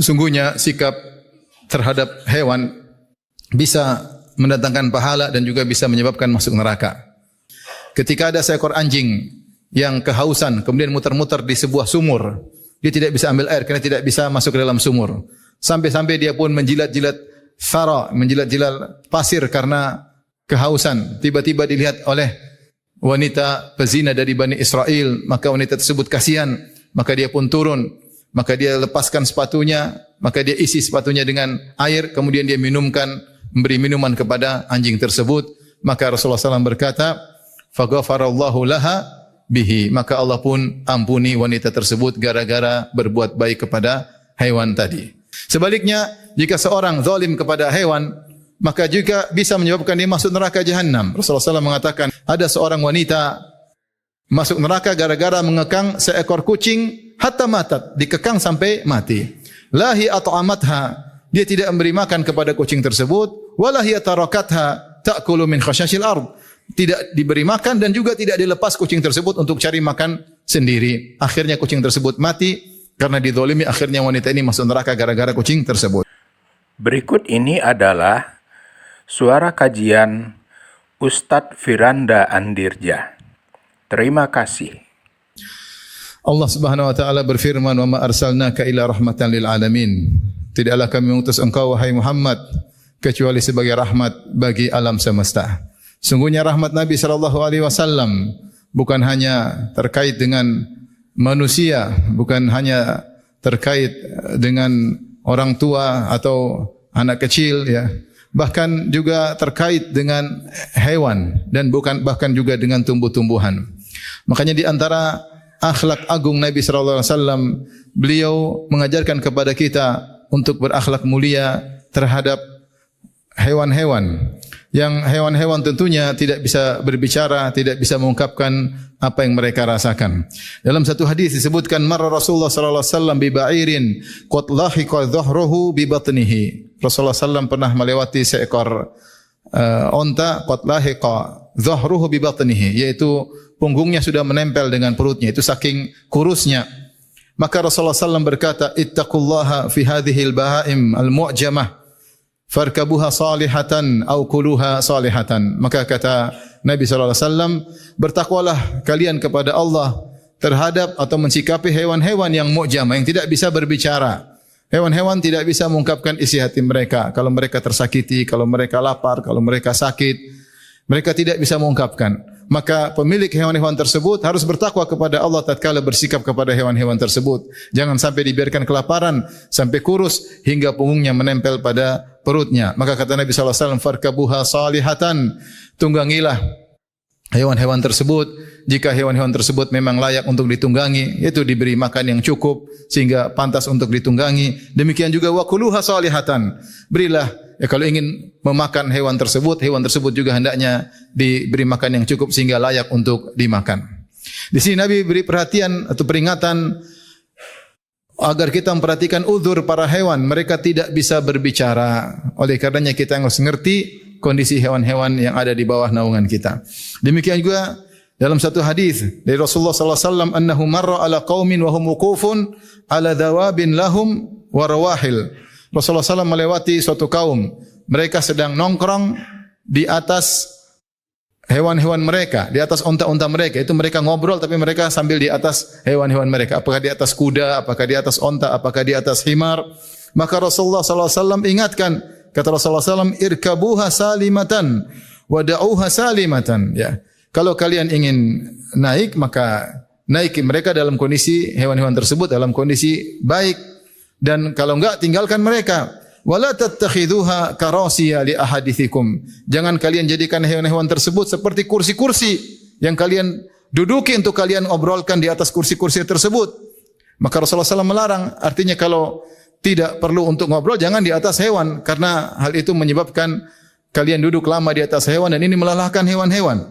Sesungguhnya sikap terhadap hewan bisa mendatangkan pahala dan juga bisa menyebabkan masuk neraka. Ketika ada seekor anjing yang kehausan kemudian muter-muter di sebuah sumur, dia tidak bisa ambil air karena tidak bisa masuk ke dalam sumur. Sampai-sampai dia pun menjilat-jilat thara, menjilat-jilat pasir karena kehausan. Tiba-tiba dilihat oleh wanita pezina dari Bani Israel, maka wanita tersebut kasihan, maka dia pun turun, maka dia lepaskan sepatunya, maka dia isi sepatunya dengan air, kemudian dia memberi minuman kepada anjing tersebut. Maka Rasulullah SAW berkata, "Faghfarallahu laha bihi." Maka Allah pun ampuni wanita tersebut gara-gara berbuat baik kepada hewan tadi. Sebaliknya, jika seorang zalim kepada hewan, maka juga bisa menyebabkan dia masuk neraka jahanam. Rasulullah SAW mengatakan, ada seorang wanita masuk neraka gara-gara mengekang seekor kucing hatta matat, dikekang sampai mati. Lahi at'amatha, dia tidak memberi makan kepada kucing tersebut, walahi tarakatha ta'kulu min khashashil ard, tidak diberi makan dan juga tidak dilepas kucing tersebut untuk cari makan sendiri. Akhirnya kucing tersebut mati karena dizalimi, akhirnya wanita ini masuk neraka gara-gara kucing tersebut. Berikut ini adalah suara kajian Ustadz Firanda Andirja. Terima kasih. Allah Subhanahu wa taala berfirman, "Wa ma arsalnaka illa rahmatan lil alamin." Tidaklah kami mengutus engkau wahai Muhammad kecuali sebagai rahmat bagi alam semesta. Sungguhnya rahmat Nabi sallallahu alaihi wasallam bukan hanya terkait dengan manusia, bukan hanya terkait dengan orang tua atau anak kecil ya, bahkan juga terkait dengan hewan dan bahkan juga dengan tumbuh-tumbuhan. Makanya di antara akhlak agung Nabi sallallahu alaihi wasallam, beliau mengajarkan kepada kita untuk berakhlak mulia terhadap hewan-hewan. Yang hewan-hewan tentunya tidak bisa berbicara, tidak bisa mengungkapkan apa yang mereka rasakan. Dalam satu hadis disebutkan, marra Rasulullah sallallahu alaihi wasallam bi ba'irin qad lahiqa dhahruhu bi batnihi. Rasulullah sallallahu pernah melewati seekor onta qad lahiqa dhahruhu bi batnihi, yaitu punggungnya sudah menempel dengan perutnya, itu saking kurusnya. Maka Rasulullah sallallahu berkata, ittaqullaha fi hadhil bahaim al-mu'jamah farkabuha salihatan aw kuluha salihatan. Maka kata Nabi sallallahu alaihi wasallam, bertakwalah kalian kepada Allah terhadap atau mensikapi hewan-hewan yang mu'jamah, yang tidak bisa berbicara. Hewan-hewan tidak bisa mengungkapkan isi hati mereka. Kalau mereka tersakiti, kalau mereka lapar, kalau mereka sakit, mereka tidak bisa mengungkapkan. Maka pemilik hewan-hewan tersebut harus bertakwa kepada Allah tatkala bersikap kepada hewan-hewan tersebut. Jangan sampai dibiarkan kelaparan sampai kurus hingga punggungnya menempel pada perutnya. Maka kata Nabi sallallahu alaihi wasallam, farkabuha salihatan, tunggangilah hewan-hewan tersebut jika hewan-hewan tersebut memang layak untuk ditunggangi, yaitu diberi makan yang cukup sehingga pantas untuk ditunggangi. Demikian juga wakuluha salihatan, berilah kalau ingin memakan hewan tersebut juga hendaknya diberi makan yang cukup sehingga layak untuk dimakan. Di sini Nabi beri perhatian atau peringatan agar kita memperhatikan uzur para hewan, mereka tidak bisa berbicara. Oleh karenanya kita harus mengerti kondisi hewan-hewan yang ada di bawah naungan kita. Demikian juga dalam satu hadis dari Rasulullah sallallahu alaihi wasallam, annahu marra ala qaumin wa hum wuqufun ala dawabin lahum wa rawahil. Rasulullah SAW melewati suatu kaum, mereka sedang nongkrong di atas hewan-hewan mereka, di atas unta-unta mereka. Itu mereka ngobrol tapi mereka sambil di atas hewan-hewan mereka. Apakah di atas kuda, apakah di atas unta, apakah di atas himar. Maka Rasulullah SAW ingatkan, kata Rasulullah SAW, irkabuha salimatan wa da'uha salimatan. Ya. Kalau kalian ingin naik, maka naiki mereka dalam kondisi hewan-hewan tersebut dalam kondisi baik. Dan kalau enggak, tinggalkan mereka. Wala tattakhiduha karasiya li ahadithikum. Jangan kalian jadikan hewan-hewan tersebut seperti kursi-kursi yang kalian duduki untuk kalian obrolkan di atas kursi-kursi tersebut. Maka Rasulullah SAW melarang. Artinya kalau tidak perlu untuk ngobrol, jangan di atas hewan, karena hal itu menyebabkan kalian duduk lama di atas hewan dan ini melelahkan hewan-hewan.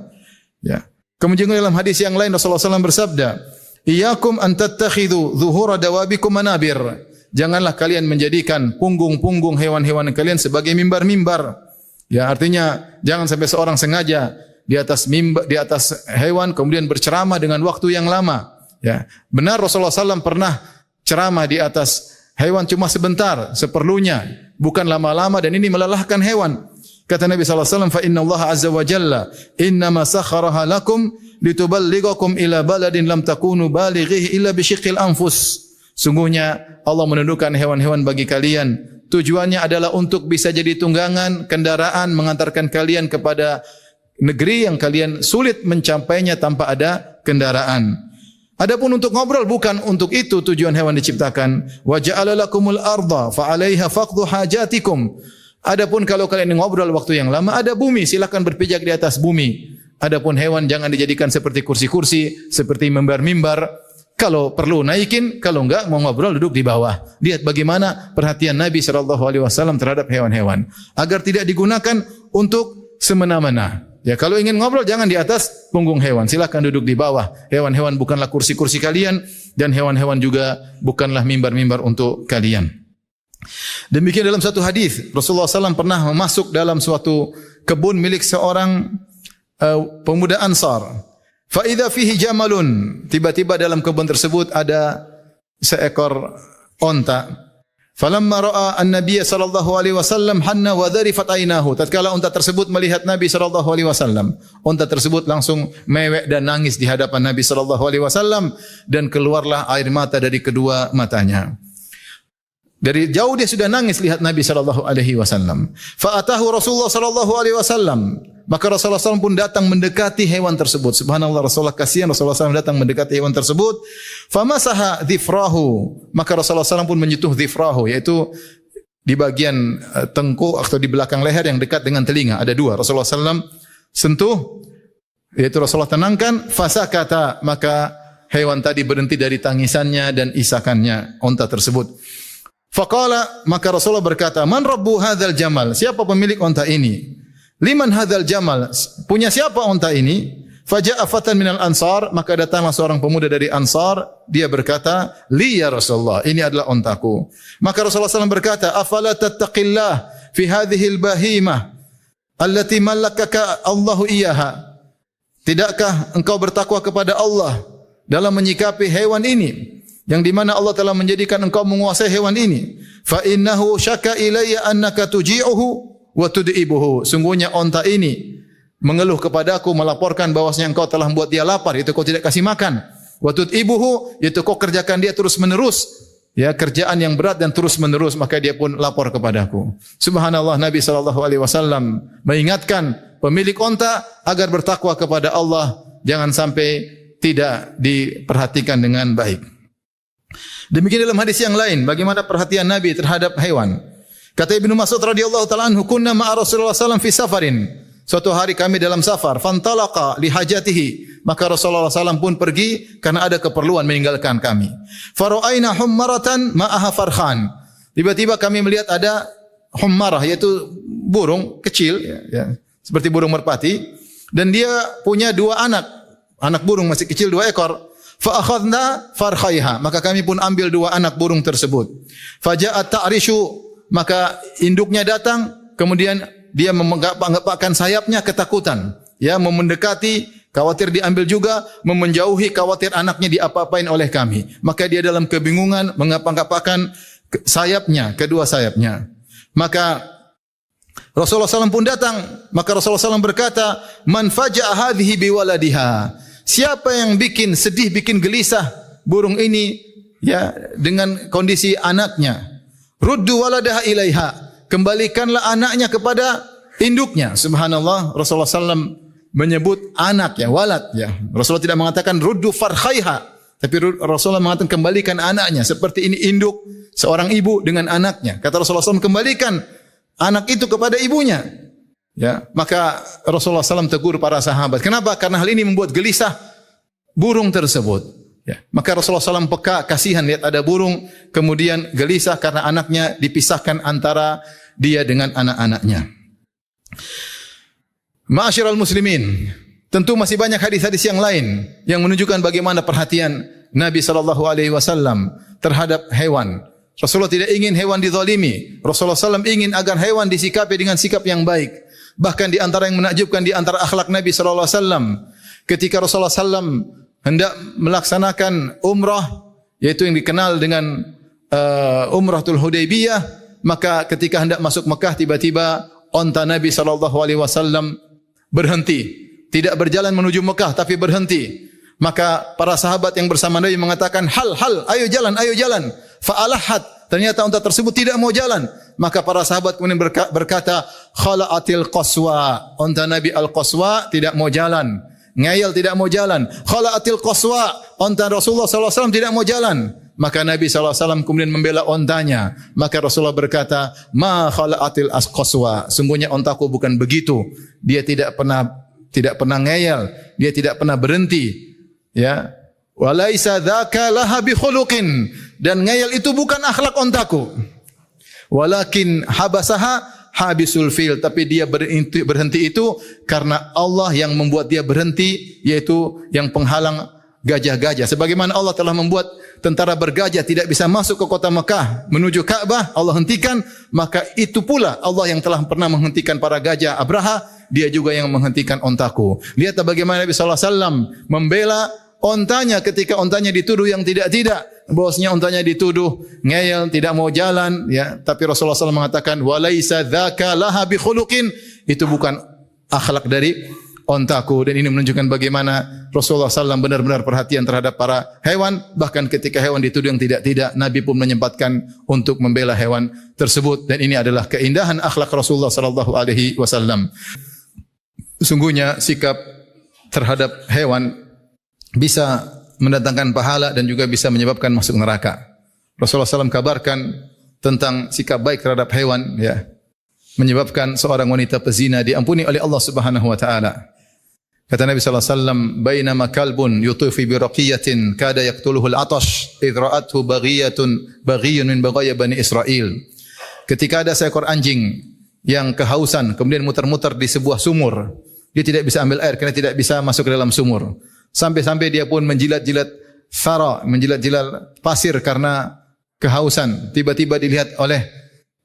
Ya. Kemudian dalam hadis yang lain Rasulullah SAW bersabda, "Iyyakum an tattakhidhu dhuhura dawabikum manabir." Janganlah kalian menjadikan punggung-punggung hewan-hewan kalian sebagai mimbar-mimbar. Ya, artinya jangan sampai seorang sengaja di atas mimbar, di atas hewan kemudian berceramah dengan waktu yang lama. Ya, benar Rasulullah SAW pernah ceramah di atas Hewan cuma sebentar, seperlunya, bukan lama-lama, dan ini melelahkan hewan. Kata Nabi SAW, fa inna Allah azza wa jalla innama sakharaha lakum lituballighakum ila baladin lam takunu balighihi illa bisyiqqil anfus. Sungguhnya Allah menundukkan hewan-hewan bagi kalian. Tujuannya adalah untuk bisa jadi tunggangan, kendaraan mengantarkan kalian kepada negeri yang kalian sulit mencapainya tanpa ada kendaraan. Adapun untuk ngobrol bukan untuk itu tujuan hewan diciptakan. Wa ja'ala lakumul arda fa 'alaiha faqdu hajatikum. Adapun kalau kalian ngobrol waktu yang lama, ada bumi, silakan berpijak di atas bumi. Adapun hewan jangan dijadikan seperti kursi-kursi, seperti mimbar-mimbar. Kalau perlu naikin, kalau enggak mau ngobrol duduk di bawah. Lihat bagaimana perhatian Nabi SAW terhadap hewan-hewan, agar tidak digunakan untuk semena-mena. Ya, kalau ingin ngobrol jangan di atas punggung hewan, silakan duduk di bawah. Hewan-hewan bukanlah kursi-kursi kalian, dan hewan-hewan juga bukanlah mimbar-mimbar untuk kalian. Demikian dalam satu hadis, Rasulullah SAW pernah masuk dalam suatu kebun milik seorang pemuda Ansar. Fa idza fihi jamalun, tiba-tiba dalam kebun tersebut ada seekor onta. Falamma ra'a an-nabiy sallallahu alaihi wasallam hanna wa dharifat ainahu. Tatkala onta tersebut melihat Nabi sallallahu alaihi wasallam, onta tersebut langsung mewek dan nangis di hadapan Nabi sallallahu alaihi wasallam, dan keluarlah air mata dari kedua matanya. Dari jauh dia sudah nangis lihat Nabi sallallahu alaihi wasallam. Fa atahu Rasulullah sallallahu alaihi wasallam. Maka Rasulullah SAW pun datang mendekati hewan tersebut. Subhanallah, Rasulullah kasihan, Rasulullah SAW datang mendekati hewan tersebut. Famasaha dhifrahu. Maka Rasulullah SAW pun menyentuh dhifrahu, yaitu di bagian tengkuk atau di belakang leher yang dekat dengan telinga. Ada dua. Rasulullah SAW sentuh, yaitu Rasulullah tenangkan. Fasakata, maka hewan tadi berhenti dari tangisannya dan isakannya, onta tersebut. Faqala, maka Rasulullah berkata, Man rabbu hadzal jamal? Siapa pemilik onta ini? Liman hadzal jamal? Punya siapa onta ini? Faja'a fatan minal ansar, maka datanglah seorang pemuda dari Ansar, dia berkata, Li ya Rasulullah, ini adalah ontaku. Maka Rasulullah SAW berkata, Afala tattaqillah fi hadhil bahimah allati malakaka Allahu iyaha. Tidakkah engkau bertakwa kepada Allah dalam menyikapi hewan ini, yang di mana Allah telah menjadikan engkau menguasai hewan ini? Fa innahu syaka ilayya annaka tuji'uhu wa tud'ibuhu. Sungguhnya onta ini mengeluh kepadaku, melaporkan bahwasanya engkau telah membuat dia lapar, itu kau tidak kasih makan. Wa tud'ibuhu, itu kau kerjakan dia terus menerus, ya, kerjaan yang berat dan terus menerus, maka dia pun lapor kepadaku. Subhanallah, Nabi SAW mengingatkan pemilik onta agar bertakwa kepada Allah, jangan sampai tidak diperhatikan dengan baik. Demikian dalam hadis yang lain, bagaimana perhatian Nabi terhadap hewan. Kata Ibnu Mas'ud radhiyallahu ta'ala anhu, kunna ma'a Rasulullah SAW fi safarin. Suatu hari kami dalam safar, fantalaqa li hajatihi, maka Rasulullah SAW pun pergi karena ada keperluan meninggalkan kami. Fara'aina hummaratan ma'aha farkhan. Tiba-tiba kami melihat ada hummarah, yaitu burung kecil, ya, seperti burung merpati, dan dia punya dua anak burung masih kecil, 2 ekor. Fa akhadna farkhaiha, maka kami pun ambil 2 anak burung tersebut. Faja'at ta'rishu, maka induknya datang, kemudian dia menggapakkan sayapnya ketakutan, ya, mendekati, khawatir diambil juga, menjauhi, khawatir anaknya diapa-apain oleh kami. Maka dia dalam kebingungan menggapakkan sayapnya, kedua sayapnya. Maka Rasulullah SAW pun datang, maka Rasulullah SAW berkata, Man faja'a hadhihi biwaladiha. Siapa yang bikin sedih, bikin gelisah burung ini, ya, dengan kondisi anaknya? Ruddu waladaha ilaiha, kembalikanlah anaknya kepada induknya. Subhanallah, Rasulullah SAW menyebut anak, ya, walad, ya. Rasulullah tidak mengatakan ruddu farkhaiha, tapi Rasulullah mengatakan kembalikan anaknya. Seperti ini induk seorang ibu dengan anaknya. Kata Rasulullah SAW, kembalikan anak itu kepada ibunya. Ya, maka Rasulullah SAW tegur para sahabat. Kenapa? Karena hal ini membuat gelisah burung tersebut. Ya, maka Rasulullah SAW peka, kasihan lihat ada burung, kemudian gelisah karena anaknya dipisahkan antara dia dengan anak-anaknya. Ma'asyiral muslimin, tentu masih banyak hadis-hadis yang lain yang menunjukkan bagaimana perhatian Nabi SAW terhadap hewan. Rasulullah tidak ingin hewan dizalimi. Rasulullah SAW ingin agar hewan disikapi dengan sikap yang baik. Bahkan di antara yang menakjubkan di antara akhlak Nabi SAW, ketika Rasulullah SAW hendak melaksanakan umrah, yaitu yang dikenal dengan Umratul Hudaybiyah, maka ketika hendak masuk Mekah tiba-tiba onta Nabi SAW berhenti, tidak berjalan menuju Mekah tapi berhenti. Maka para sahabat yang bersama Nabi mengatakan, hal, ayo jalan. Fa'alahat, ternyata onta tersebut tidak mau jalan. Maka para sahabat kemudian berkata, khala'atil qaswa, onta Nabi al-qaswa tidak mau jalan. Ngayal tidak mau jalan. Khala'atil qaswa, onta Rasulullah SAW tidak mau jalan. Maka Nabi SAW kemudian membela ontanya. Maka Rasulullah berkata, ma khala'atil qaswa, sungguhnya ontaku bukan begitu. Dia tidak pernah ngayal, dia tidak pernah berhenti. Ya, walaisa dzaka laha bi khuluqin, dan ngayal itu bukan akhlak ontaku. Walakin habasaha habisul fil, tapi dia berhenti itu karena Allah yang membuat dia berhenti, yaitu yang penghalang gajah-gajah. Sebagaimana Allah telah membuat tentara bergajah tidak bisa masuk ke kota Mekah menuju Ka'bah, Allah hentikan, maka itu pula Allah yang telah pernah menghentikan para gajah Abraha, dia juga yang menghentikan ontaku. Lihat bagaimana Nabi SAW membela ontanya ketika ontanya dituduh yang tidak-tidak. Bahwasanya ontanya dituduh ngeyel, tidak mau jalan, ya. Tapi Rasulullah SAW mengatakan, walaisa dzaka laha bi khuluqin, itu bukan akhlak dari ontaku. Dan ini menunjukkan bagaimana Rasulullah SAW benar-benar perhatian terhadap para hewan. Bahkan ketika hewan dituduh yang tidak-tidak, Nabi pun menyempatkan untuk membela hewan tersebut. Dan ini adalah keindahan akhlak Rasulullah SAW. Sungguhnya sikap terhadap hewan bisa mendatangkan pahala dan juga bisa menyebabkan masuk neraka. Rasulullah SAW kabarkan tentang sikap baik terhadap hewan, ya, menyebabkan seorang wanita pezina diampuni oleh Allah Subhanahu wa taala. Kata Nabi sallallahu alaihi wasallam, "Bainama kalbun yutufi bi raqiyatin kada yaqtuluhu al-atash, idh ra'athu baghiyun min baghaya Bani Israil." Ketika ada seekor anjing yang kehausan kemudian muter-muter di sebuah sumur, dia tidak bisa ambil air karena tidak bisa masuk ke dalam sumur. Sampai-sampai dia pun menjilat-jilat thara, menjilat-jilat pasir karena kehausan. Tiba-tiba dilihat oleh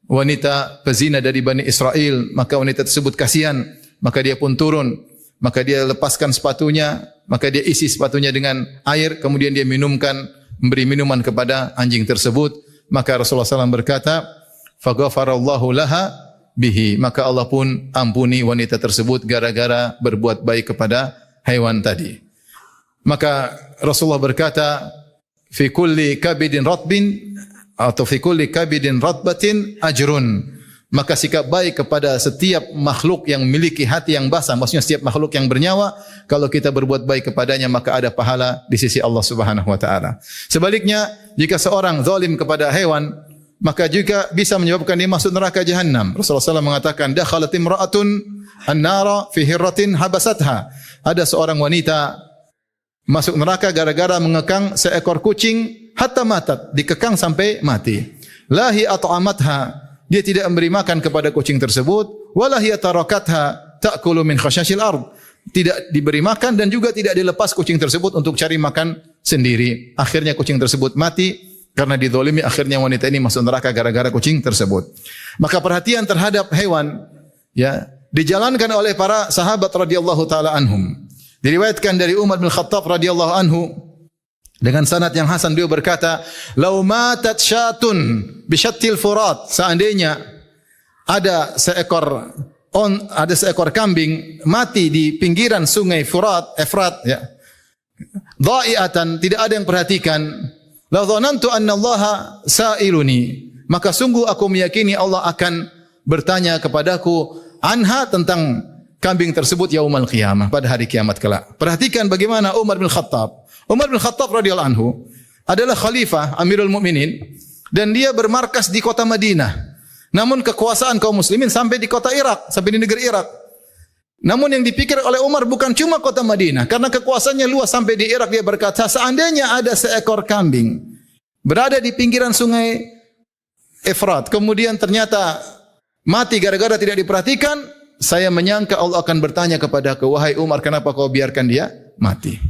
wanita pezina dari Bani Israel, maka wanita tersebut kasihan, maka dia pun turun, maka dia lepaskan sepatunya, maka dia isi sepatunya dengan air, kemudian dia memberi minuman kepada anjing tersebut. Maka Rasulullah SAW berkata, "Faghafarallahu laha bihi," maka Allah pun ampuni wanita tersebut gara-gara berbuat baik kepada hewan tadi. Maka Rasulullah berkata, "Fi kulli kabidin ratbin atau fi kulli kabidin ratbatin ajrun." Maka sikap baik kepada setiap makhluk yang memiliki hati yang basah, maksudnya setiap makhluk yang bernyawa, kalau kita berbuat baik kepadanya maka ada pahala di sisi Allah Subhanahu wa taala. Sebaliknya, jika seorang zalim kepada hewan, maka juga bisa menyebabkan dia masuk neraka jahanam. Rasulullah SAW mengatakan, "Dakhalat imra'atun an-nara fi hirratin habasatha." Ada seorang wanita masuk neraka gara-gara mengekang seekor kucing hatta matat, dikekang sampai mati. Lahi at'amatha, dia tidak memberi makan kepada kucing tersebut, walahi tarakatha ta'kulu min khashashil ard, tidak diberi makan dan juga tidak dilepas kucing tersebut untuk cari makan sendiri. Akhirnya kucing tersebut mati karena dizalimi, akhirnya wanita ini masuk neraka gara-gara kucing tersebut. Maka perhatian terhadap hewan, ya, dijalankan oleh para sahabat radhiyallahu taala anhum. Diriwayatkan dari Umar bin Khattab radhiyallahu anhu dengan sanad yang hasan, beliau berkata, "Lau matat syatun bi syattil furat," seandainya ada seekor kambing mati di pinggiran sungai Efrat, ya. Dha'iatan, tidak ada yang perhatikan. La dhanantu anna Allah sa'iluni, maka sungguh aku meyakini Allah akan bertanya kepadaku anha, tentang kambing tersebut yaumal qiyamah, pada hari kiamat kelak. Perhatikan bagaimana Umar bin Khattab. Umar bin Khattab radhiyallahu anhu adalah khalifah Amirul Mukminin dan dia bermarkas di kota Madinah. Namun kekuasaan kaum muslimin sampai di kota Irak, sampai di negeri Irak. Namun yang dipikir oleh Umar bukan cuma kota Madinah, karena kekuasaannya luas sampai di Irak. Dia berkata, seandainya ada seekor kambing berada di pinggiran sungai Efrat, kemudian ternyata mati gara-gara tidak diperhatikan, saya menyangka Allah akan bertanya kepada kau, wahai Umar, kenapa kau biarkan dia mati?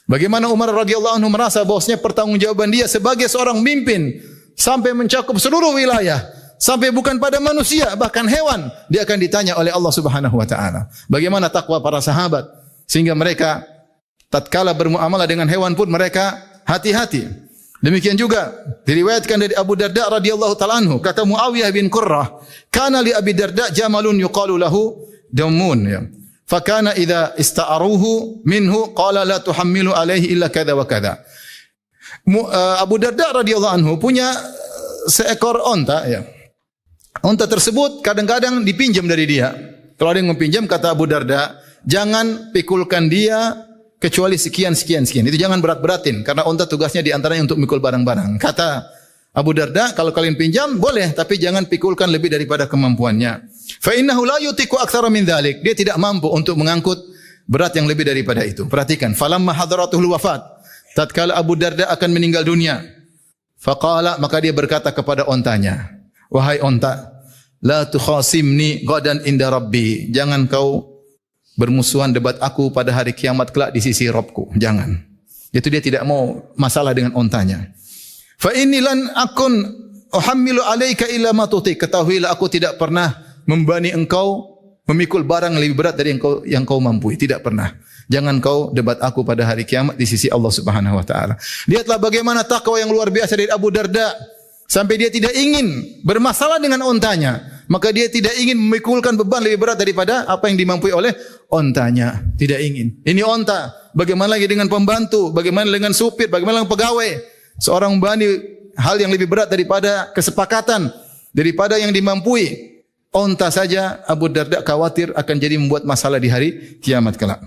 Bagaimana Umar radhiyallahu anhu merasa bahwasanya pertanggungjawaban dia sebagai seorang pemimpin sampai mencakup seluruh wilayah, sampai bukan pada manusia, bahkan hewan, dia akan ditanya oleh Allah Subhanahu wa taala. Bagaimana takwa para sahabat sehingga mereka tatkala bermuamalah dengan hewan pun mereka hati-hati. Demikian juga diriwayatkan dari Abu Darda radhiyallahu taala anhu, kata Muawiyah bin Qurrah, "Kana li Abi Darda jamalun yuqalu lahu Damun." Ya. Fakana idza ista'aruhu minhu qala la tuhammilu alaihi illa kadza wa kadza. Abu Darda radhiyallahu anhu punya seekor onta ya. Onta tersebut kadang-kadang dipinjam dari dia. Kalau ada yang meminjam, kata Abu Darda, jangan pikulkan dia kecuali sekian. Itu jangan berat-beratin karena onta tugasnya di antaranya untuk mikul barang-barang. Kata Abu Darda, kalau kalian pinjam boleh, tapi jangan pikulkan lebih daripada kemampuannya. Fa innahu la yutiqu aktsara min dzalik. Dia tidak mampu untuk mengangkut berat yang lebih daripada itu. Perhatikan, falamma hadaratul wafat, tatkala Abu Darda akan meninggal dunia, faqala, maka dia berkata kepada ontanya, wahai onta, la tukhasimni ghadan inda rabbi. Jangan kau bermusuhan debat aku pada hari kiamat kelak di sisi Rabbku. Jangan. Itu dia tidak mau masalah dengan ontanya. Fa inni lan akun uhammilu alaika illa ma tuti. Ketahuilah aku tidak pernah membani engkau memikul barang lebih berat dari yang kau mampu. Tidak pernah. Jangan kau debat aku pada hari kiamat di sisi Allah Subhanahu wa taala. Lihatlah bagaimana takwa yang luar biasa dari Abu Darda sampai dia tidak ingin bermasalah dengan ontanya. Maka dia tidak ingin memikulkan beban lebih berat daripada apa yang dimampui oleh ontanya. Tidak ingin. Ini onta. Bagaimana lagi dengan pembantu? Bagaimana dengan supir? Bagaimana dengan pegawai? Seorang membani hal yang lebih berat daripada kesepakatan, daripada yang dimampui. Onta saja Abu Darda khawatir akan jadi membuat masalah di hari kiamat kelak.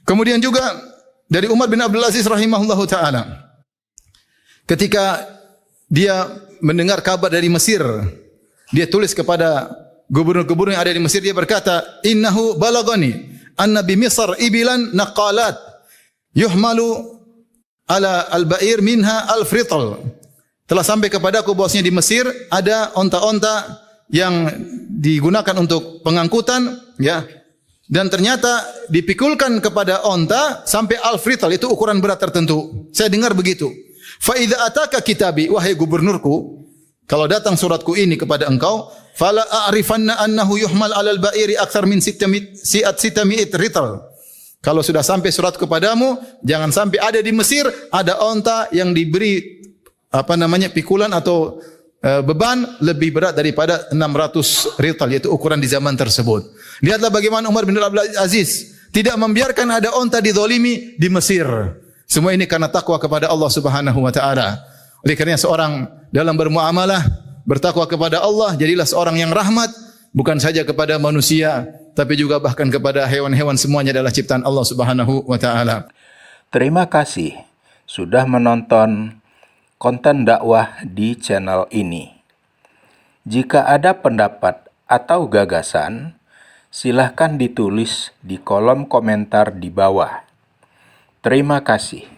Kemudian juga dari Umar bin Abdul Aziz rahimahullahu taala, ketika dia mendengar kabar dari Mesir, dia tulis kepada gubernur-gubernur yang ada di Mesir, dia berkata, "Innahu balagani anna bi Misr ibilan naqalat yuhmalu ala al-ba'ir minha al-fritl." Telah sampai kepadaku bahwasanya di Mesir ada onta-onta yang digunakan untuk pengangkutan, ya. Dan ternyata dipikulkan kepada onta sampai al-fritl, itu ukuran berat tertentu. Saya dengar begitu. Fa idza ataka kitabi, wahai gubernurku, kalau datang suratku ini kepada engkau, fala a'rifanna annahu yuhmal 'alal ba'iri aktsar min sitami'it ritl. Kalau sudah sampai surat kepadamu, jangan sampai ada di Mesir ada onta yang diberi pikulan atau beban lebih berat daripada 600 ritl, yaitu ukuran di zaman tersebut. Lihatlah bagaimana Umar bin Abdul Aziz tidak membiarkan ada onta dizalimi di Mesir. Semua ini karena takwa kepada Allah Subhanahu wa taala. Oleh karena seorang dalam bermuamalah bertakwa kepada Allah, jadilah seorang yang rahmat bukan saja kepada manusia tapi juga bahkan kepada hewan-hewan, semuanya adalah ciptaan Allah Subhanahu wa taala. Terima kasih sudah menonton konten dakwah di channel ini. Jika ada pendapat atau gagasan, silahkan ditulis di kolom komentar di bawah. Terima kasih.